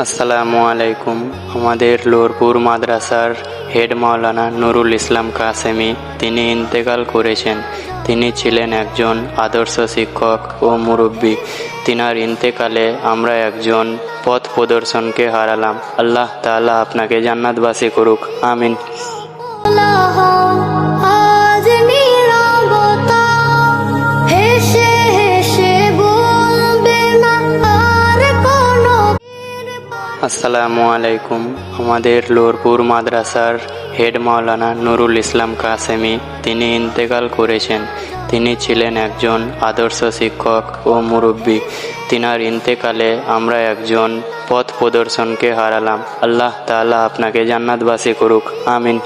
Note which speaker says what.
Speaker 1: আসসালামু আলাইকুম। আমাদের লোরপুর মাদ্রাসার হেড মাওলানা নুরুল ইসলাম কাসেমি তিনি ইন্তেকাল করেছেন। তিনি ছিলেন একজন আদর্শ শিক্ষক ও মুরব্বী। তিনার ইন্তেকালে আমরা একজন পথ প্রদর্শনকে হারালাম। আল্লাহ তাআলা আপনাকে জান্নাতবাসী করুক, আমিন। আসসালামু আলাইকুম। আমাদের লোরপুর মাদ্রাসার হেড মাওলানা নুরুল ইসলাম কাসেমি তিনি ইন্তেকাল করেছেন। তিনি ছিলেন একজন আদর্শ শিক্ষক ও মুরব্বী। তিনার ইন্তেকালে আমরা একজন পথ প্রদর্শনকে হারালাম। আল্লাহ তাআলা আপনাকে জান্নাতবাসী করুক, আমিন।